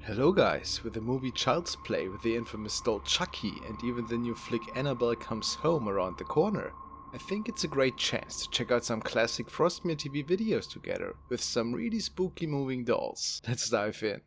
Hello guys, with the movie Child's Play with the infamous doll Chucky and even the new flick Annabelle Comes Home around the corner, I think it's a great chance to check out some classic Frostmere TV videos together with some really spooky moving dolls. Let's dive in.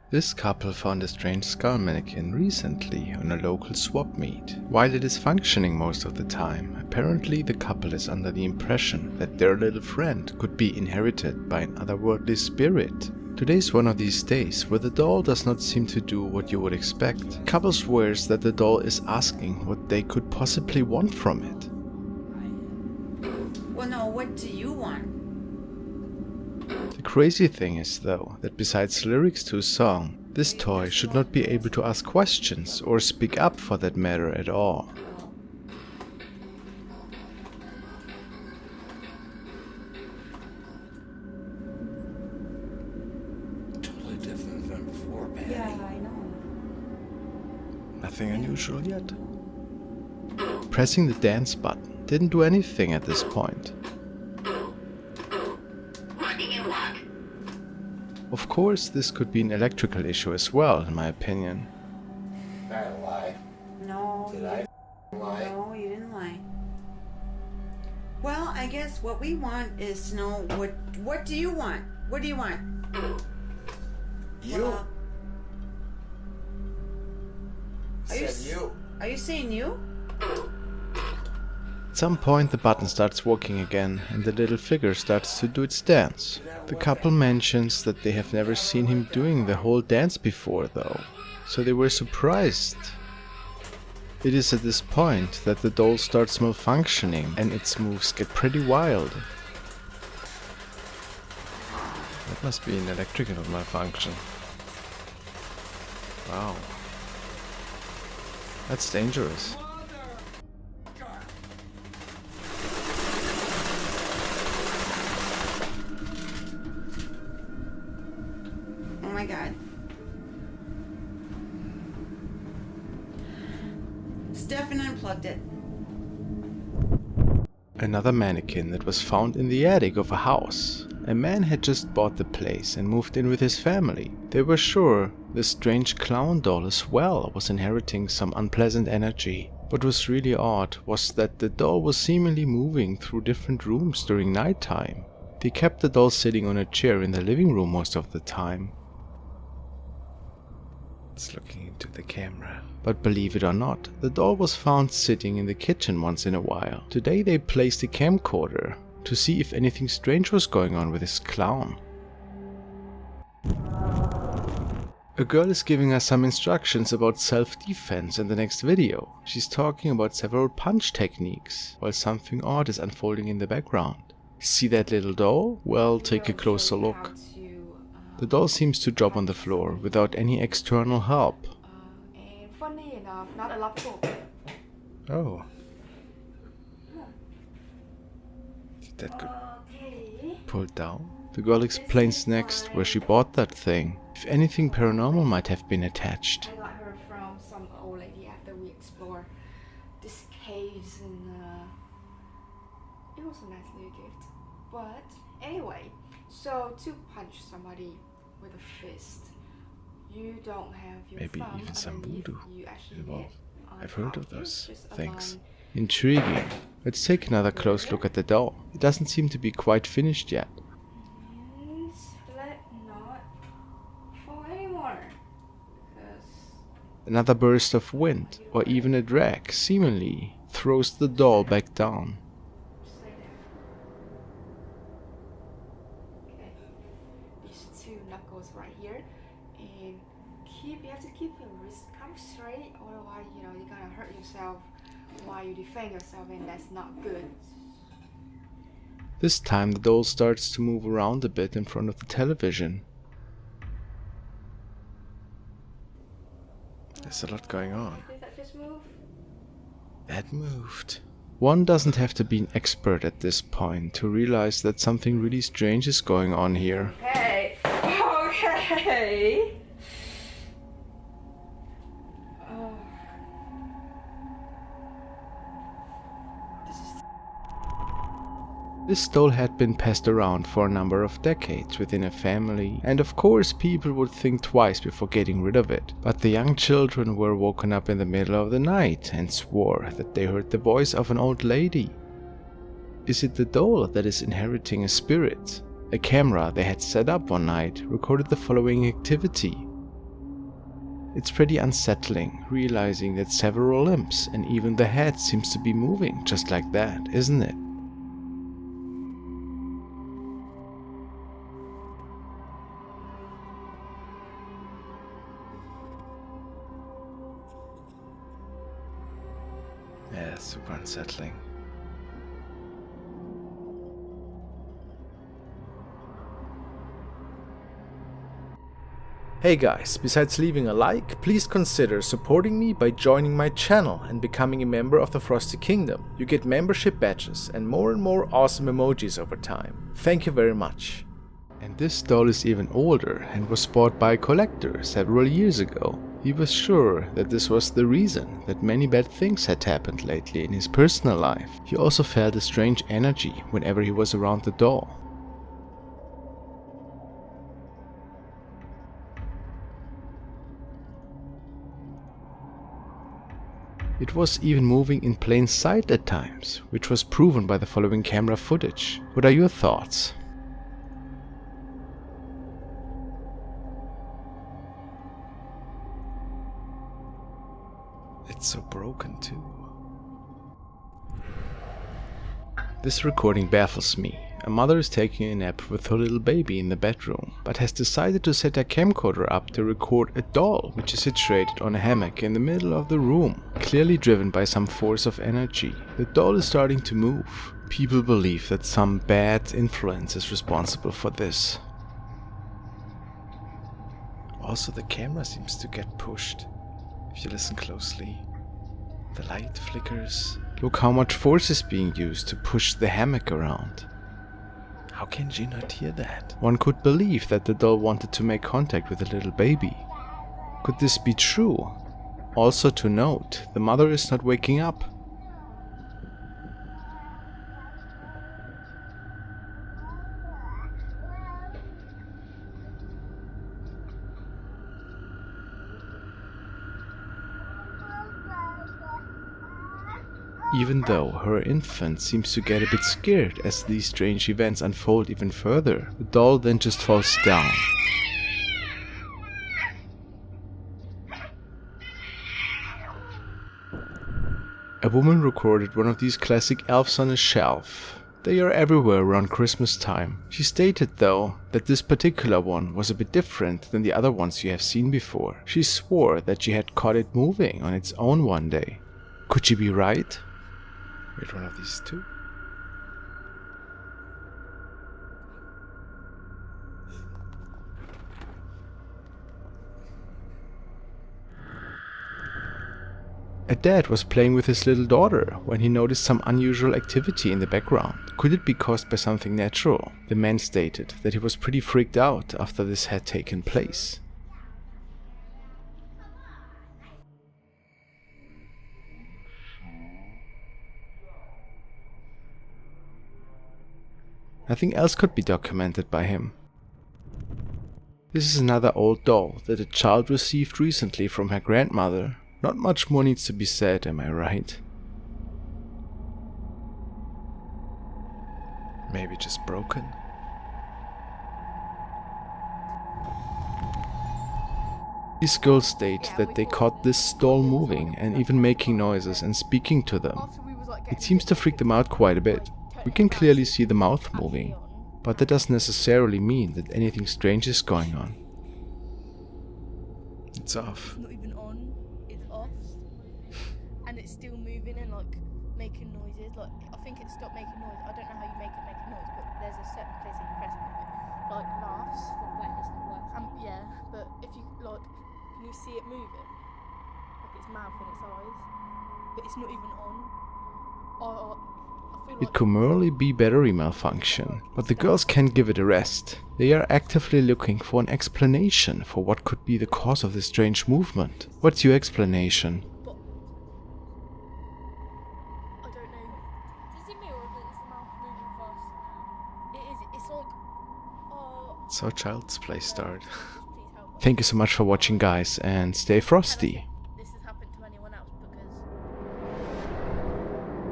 This couple found a strange skull mannequin recently on a local swap meet. While it is functioning most of the time, apparently the couple is under the impression that their little friend could be inherited by an otherworldly spirit. Today is one of these days where the doll does not seem to do what you would expect. The couple swears that the doll is asking what they could possibly want from it. Well, no, what do you want? The crazy thing is though, that besides lyrics to a song, this toy should not be able to ask questions or speak up for that matter at all. Totally different than before, Patty. Yeah, I know. Nothing unusual yet. Pressing the dance button didn't do anything at this point. Of course, this could be an electrical issue as well, in my opinion. I lied. No. Did I lie? No, you didn't lie. Well, I guess what we want is to know what do you want? What do you want? You Well, are you said you. Are you saying you? At some point the button starts working again and the little figure starts to do its dance. The couple mentions that they have never seen him doing the whole dance before though, so they were surprised. It is at this point that the doll starts malfunctioning and its moves get pretty wild. That must be an electrical malfunction. Wow. That's dangerous. Oh my god. Stefan unplugged it. Another mannequin that was found in the attic of a house. A man had just bought the place and moved in with his family. They were sure the strange clown doll as well was inheriting some unpleasant energy. What was really odd was that the doll was seemingly moving through different rooms during nighttime. They kept the doll sitting on a chair in the living room most of the time. It's looking into the camera. But believe it or not, the doll was found sitting in the kitchen once in a while. Today they placed a camcorder to see if anything strange was going on with this clown. A girl is giving us some instructions about self-defense in the next video. She's talking about several punch techniques, while something odd is unfolding in the background. See that little doll? Well, take a closer look. The doll seems to drop on the floor without any external help. And funny enough, not a laptop. Oh. That could Okay. pull down. The girl explains next where she bought that thing. If anything paranormal might have been attached. I got her from some old lady after we explored this caves and it was a nice little gift. But anyway, so to punch somebody with a fist, you don't have your Maybe thumb even some underneath, voodoo you actually involved. hit on I've heard top of here, those just things. along. Intriguing. Let's take another close look at the doll. It doesn't seem to be quite finished yet. And let not fall anymore. 'Cause Another burst of wind, or even a drag, seemingly throws the doll back down. stay there. Okay. These two knuckles right here. And you have to keep your wrist kind of straight, otherwise, you're gonna hurt yourself while you defend yourself, and that's not good. This time the doll starts to move around a bit in front of the television. There's a lot going on. Did that just move? That moved. One doesn't have to be an expert at this point to realize that something really strange is going on here. Okay. Okay. This doll had been passed around for a number of decades within a family, and of course people would think twice before getting rid of it. But the young children were woken up in the middle of the night and swore that they heard the voice of an old lady. Is it the doll that is inheriting a spirit? A camera they had set up one night recorded the following activity. It's pretty unsettling, realizing that several limbs and even the head seems to be moving just like that, isn't it? Yeah, super unsettling. Hey guys, besides leaving a like, please consider supporting me by joining my channel and becoming a member of the Frosty Kingdom. You get membership badges and more awesome emojis over time. Thank you very much. And this doll is even older and was bought by a collector several years ago. He was sure that this was the reason that many bad things had happened lately in his personal life. He also felt a strange energy whenever he was around the doll. It was even moving in plain sight at times, which was proven by the following camera footage. What are your thoughts? It's so broken too. This recording baffles me. A mother is taking a nap with her little baby in the bedroom, but has decided to set a camcorder up to record a doll which is situated on a hammock in the middle of the room, clearly driven by some force of energy. The doll is starting to move. People believe that some bad influence is responsible for this. Also, the camera seems to get pushed. If you listen closely, the light flickers. Look how much force is being used to push the hammock around. How can she not hear that? One could believe that the doll wanted to make contact with the little baby. Could this be true? Also to note, the mother is not waking up. Even though her infant seems to get a bit scared as these strange events unfold even further, the doll then just falls down. A woman recorded one of these classic elves on a shelf. They are everywhere around Christmas time. She stated though that this particular one was a bit different than the other ones you have seen before. She swore that she had caught it moving on its own one day. Could she be right? Wait, one of these two? A dad was playing with his little daughter when he noticed some unusual activity in the background. Could it be caused by something natural? The man stated that he was pretty freaked out after this had taken place. Nothing else could be documented by him. This is another old doll that a child received recently from her grandmother. Not much more needs to be said, am I right? Maybe just broken? These girls state that they caught this doll moving and even making noises and speaking to them. It seems to freak them out quite a bit. We can clearly see the mouth moving, but that doesn't necessarily mean that anything strange is going on. It's off. It's not even on, it's off. And it's still moving and like making noises. Like I think it stopped making noise. I don't know how you make it make a noise, but there's a certain place that you press on it. Like laughs. Yeah, but if you like, can you see it moving? Like its mouth and its eyes. But it's not even on. It could merely be battery malfunction, but the girls can't give it a rest. They are actively looking for an explanation for what could be the cause of this strange movement. What's your explanation? I don't know. Does it mean or is the mouth moving because it is. It's like, oh, So Child's Play start. please help us. Thank you so much for watching, guys, and stay frosty.